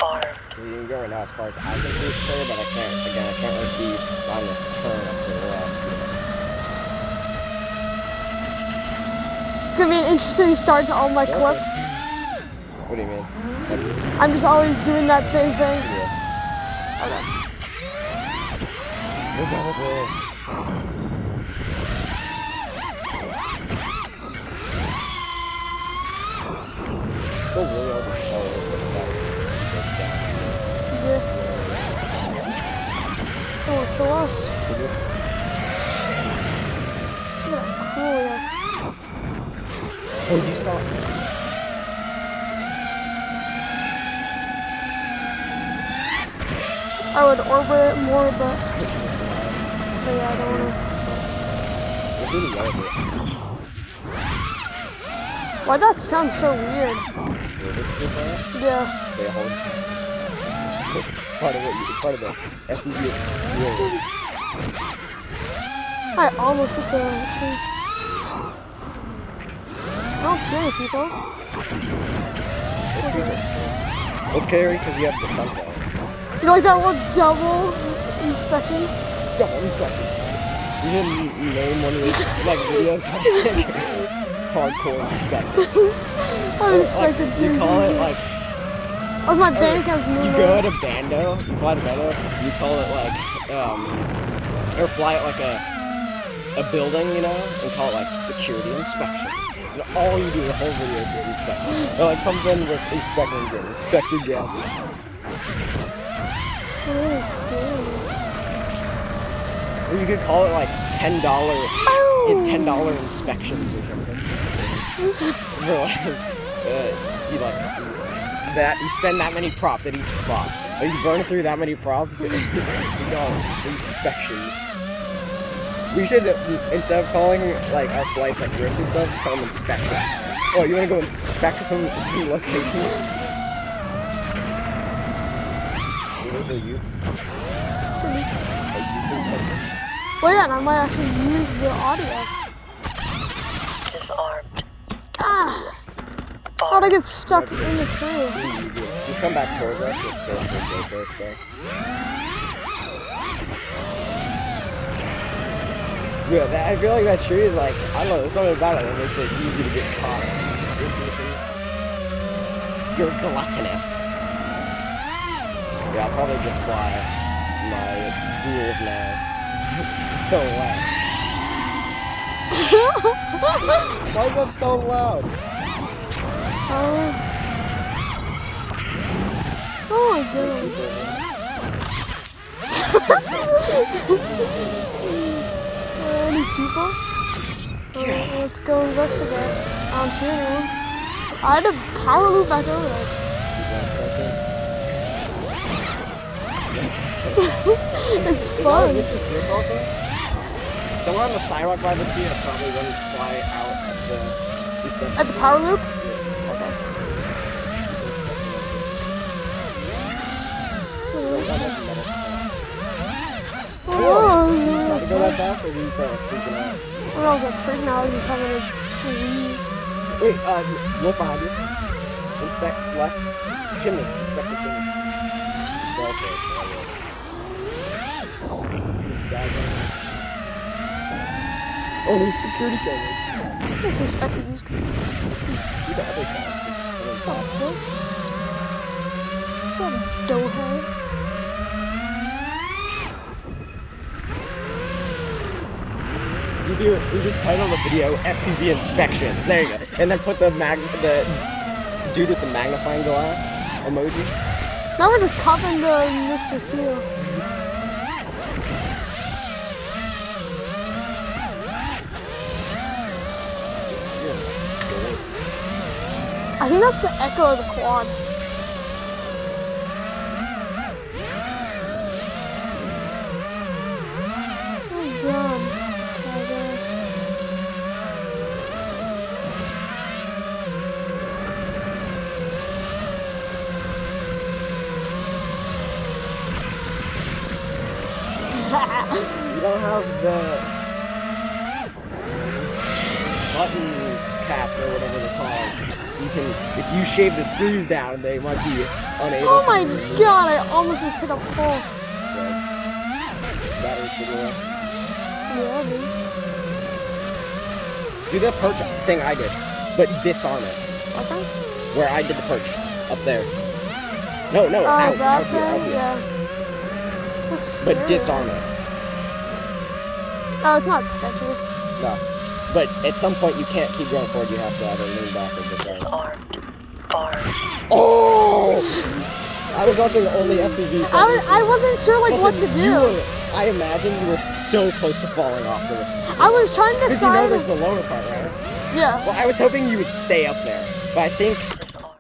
You can go right now as far as I can see it's clear, but I can't really see on this turn up to the left. It's gonna be an interesting start to all my clips. What do you mean? I'm just always doing that same thing. Yeah. Okay. You're double barrel. So really hard to tell what this guy's down. Yeah. Oh, kill us. Yeah, cool, yeah. Oh, you saw it. I would orbit it more, but yeah, I don't wanna. It's really low here. Why that sounds so weird? Yeah. They hold. It's part of it. It's part of the FPV experience. I almost hit the tree. I don't see any people. It's scary because you have the sunflower. You like that little double inspection? Double inspection. You didn't name one of your like videos like hardcore inspection. I've inspected You call it like. Oh, my bank has moved. You go to Bando. You fly to Bando. You call it like or fly it like a building, you know, and call it like security inspection. And all you do the whole video is just inspect. Or like something with inspecting again, inspect again. Really scary. Or you could call it like $10 inspections or something. Or like, you like that you spend that many props at each spot. Or you burn through that many props. You know, inspections. We should, instead of calling like our flights like rips and stuff, just call them inspections. Oh, you want to go inspect some location? Those are Utes. Well, yeah, and I might actually use the audio. Disarmed. Ah! How'd I get stuck in the tree? Just come back towards us. Let's go for GoPro stuff. Yeah, I feel like that tree is like, I don't know, there's something about it that makes it easy to get caught. You're gluttonous. Yeah, I'll probably just fly my duel of Naz. So loud. Why is that so loud? Oh my goodness. Any people? Let's go investigate. I don't see anyone. I had to power loop back over there. It's fun. This is this also? Somewhere on the sidewalk by the tree, I probably wouldn't fly out At the power loop? Okay. Oh, Try to go that fast, or do you start freaking out? when I was like freaking out, I was just having to leave. Wait, look behind you. Inspect left. Chimney. Inspect the chimney. Oh, there's security cameras. Let's inspect the used car. Do the other side. Some doughhead. You just title the video FPV inspections. There you go. And then put the dude with the magnifying glass emoji. Now we're just copying the Mr. Steel. I think that's the echo of the quad. Oh god. You don't have the button cap or whatever they're called. if you shave the screws down, they might be unable. Oh my god! I almost just hit a pole. Batteries for the Yeah, dude. Do the perch thing I did, but disarm it. Okay. Where I did the perch up there. No, Oh, out that here, out thing? here. Yeah. That's But scary. disarm it. Oh, it's not sketchy. No. But at some point you can't keep going forward. You have to either lean back or disarm. Oh! I was watching only FPV. I wasn't sure like what to do. I imagine you were so close to falling off the roof. I was trying to Because you know decide. there's the lower part, right? Yeah. Well, I was hoping you would stay up there. But I think